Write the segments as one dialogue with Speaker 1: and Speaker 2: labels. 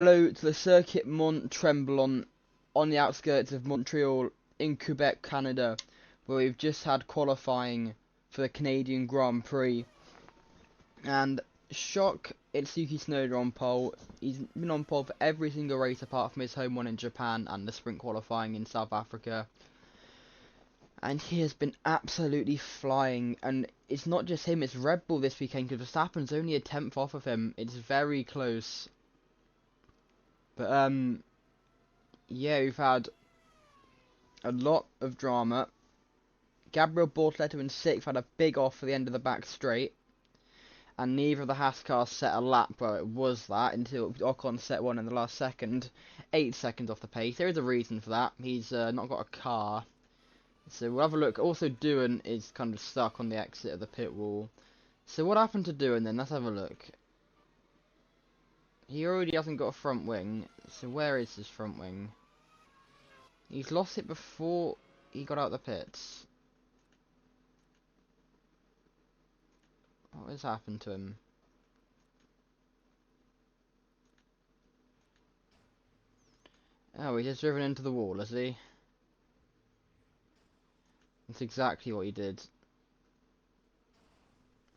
Speaker 1: Hello to the Circuit Mont Tremblant on the outskirts of Montreal in Quebec, Canada, where we've just had qualifying for the Canadian Grand Prix. And shock, it's Yuki Tsunoda on pole. He's been on pole for every single race apart from his home one in Japan and the sprint qualifying in South Africa. And he has been absolutely flying, and it's not just him, it's Red Bull this weekend, because Verstappen's only a 10th off of him. It's very close. But, yeah, we've had a lot of drama. Gabriel Bortoleto in 6th had a big off for the end of the back straight, and neither of the Haas cars set a lap. Well, it was that until Ocon set one in the last second, 8 seconds off the pace. There is a reason for that. He's not got a car. So we'll have a look. Also, Doohan is kind of stuck on the exit of the pit wall. So what happened to Doohan then? Let's have a look. He already hasn't got a front wing. So where is his front wing? He's lost it before he got out of the pits. What has happened to him? Oh, he's just driven into the wall, has he? That's exactly what he did.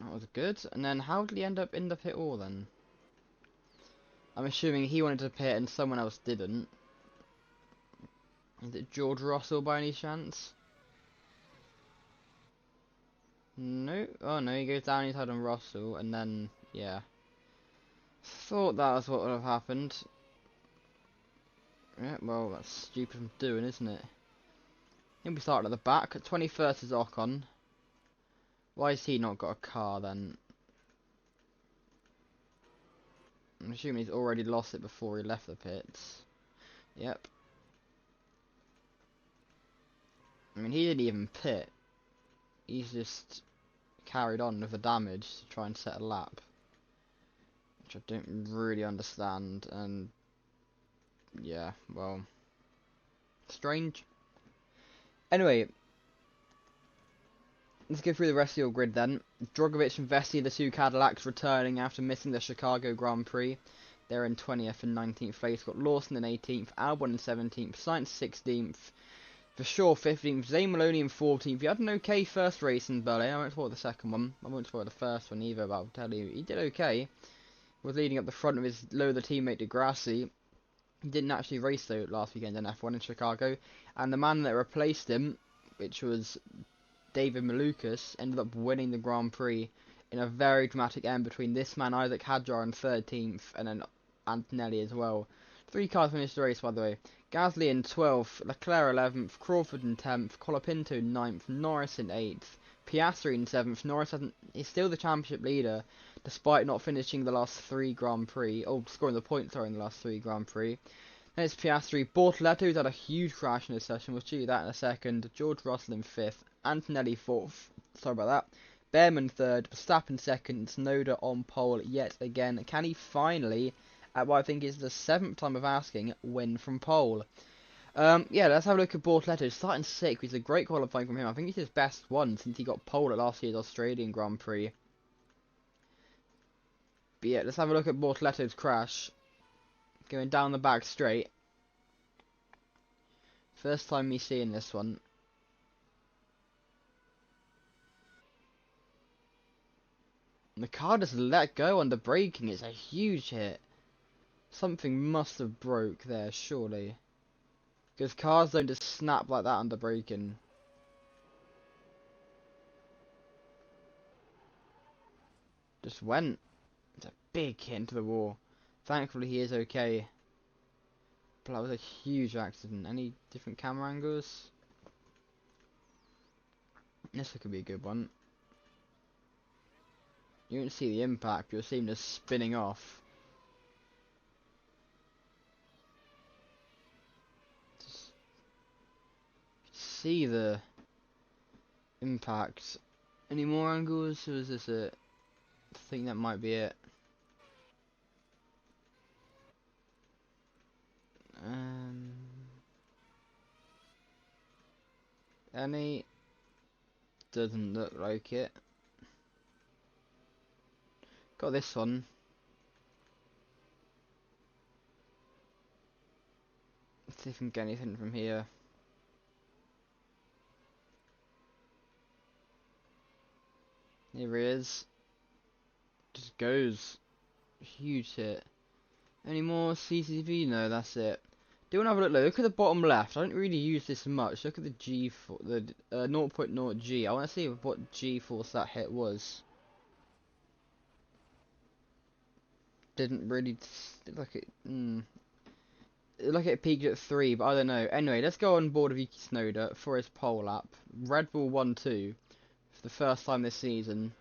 Speaker 1: That was good. And then how did he end up in the pit wall then? I'm assuming he wanted to pit and someone else didn't. Is it George Russell by any chance? No. Oh no, he goes down his head on Russell and then, yeah. Thought that was what would have happened. Yeah, well, that's stupid from doing, isn't it? He'll be starting at the back. 21st is Ocon. Why has he not got a car then? I'm assuming he's already lost it before he left the pits. Yep. I mean, he didn't even pit. He's just carried on with the damage to try and set a lap. Which I don't really understand, and yeah, well, strange. Anyway, let's go through the rest of your grid then. Drogovic and Vessi, the two Cadillacs, returning after missing the Chicago Grand Prix. They're in 20th and 19th place. Got Lawson in 18th, Albon in 17th, Sainz 16th, for sure 15th, Zane Maloney in 14th. He had an okay first race in Berlin. I won't spoil the second one. I won't spoil the first one either, but I'll tell you, he did okay. He was leading up the front of his loather teammate Degrassi. He didn't actually race though last weekend in F1 in Chicago, and the man that replaced him, which was David Malukas, ended up winning the Grand Prix in a very dramatic end between this man Isaac Hadjar in 13th and then Antonelli as well. 3 cars finished the race, by the way. Gasly in 12th, Leclerc 11th, Crawford in 10th, Colapinto in 9th, Norris in 8th, Piastri in 7th. Norris is still the championship leader, despite not finishing the last 3 Grand Prix, or scoring the points in the last 3 Grand Prix. Then it's Piastri. Bortoleto, who's had a huge crash in this session. We'll show you that in a second. George Russell in 5th. Antonelli 4th. Sorry about that. Behrman 3rd. Verstappen 2nd. Tsunoda on pole yet again. Can he finally, at what I think is the 7th time of asking, win from pole? Yeah, let's have a look at Bortoleto. Starting 6th, which is a great qualifying from him. I think it's his best one since he got pole at last year's Australian Grand Prix. But yeah, let's have a look at Bortoleto's crash. Going down the back straight. First time me seeing this one. And the car just let go under braking. It's a huge hit. Something must have broke there, surely. Because cars don't just snap like that under braking. Just went. It's a big hit into the wall. Thankfully he is okay. But that was a huge accident. Any different camera angles? This could be a good one. You won't see the impact, you'll see him just spinning off. Just see the impact. Any more angles, or is this it? I think that might be it. Any? Doesn't look like it. Got this one. Let's see if we can get anything from here. Here he is. Just goes. Huge hit. Any more CCTV? No, that's it. Do you want to have a look? Look at the bottom left. I don't really use this much. Look at the G for the 0.0 G. I want to see what G force that hit was. Didn't really look at. Look at it peaked at 3, but I don't know. Anyway, let's go on board of Yuki Tsunoda for his pole lap. Red Bull 1-2 for the first time this season.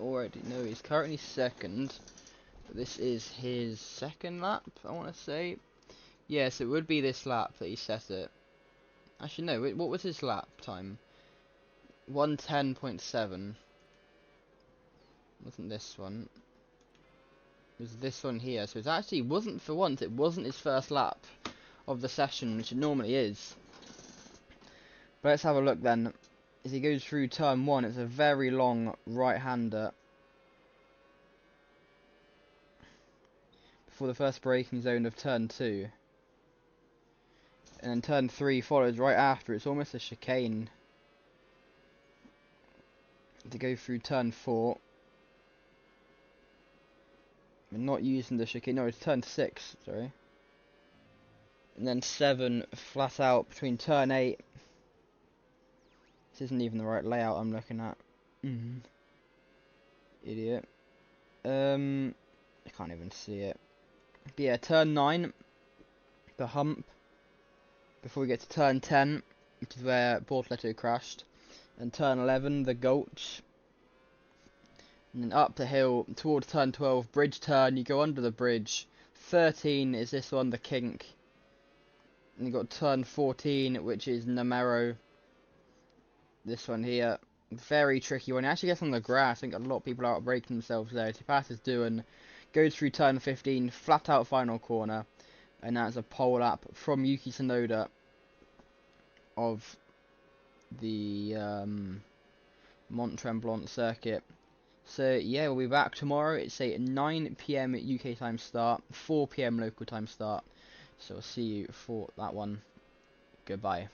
Speaker 1: Already no, he's currently second. But this is his second lap, I want to say. Yes, it would be this lap that he set it. Actually, no. What was his lap time? 1:10.7. Wasn't this one? It was this one here. So it actually wasn't, for once, it wasn't his first lap of the session, which it normally is. But let's have a look then. As he goes through turn 1, it's a very long right-hander. Before the first braking zone of turn 2. And then turn 3 follows right after. It's almost a chicane. To go through turn 4. We're not using the chicane. No, it's turn 6, sorry. And then 7 flat out between turn 8. This isn't even the right layout I'm looking at. Idiot. I can't even see it. But yeah, turn 9. The hump. Before we get to turn 10, which is where Bortoleto crashed. And turn 11, the gulch. And then up the hill towards turn 12, bridge turn, you go under the bridge. 13 is this one, the kink. And you got turn 14, which is Namero. This one here. Very tricky one. It actually gets on the grass. I think a lot of people are out breaking themselves there. He passes doing, goes through turn 15, flat out final corner. And that's a pole lap from Yuki Tsunoda of the Mont Tremblant circuit. So yeah, we'll be back tomorrow. It's a 9 PM UK time start, 4 PM local time start. So I'll see you for that one. Goodbye.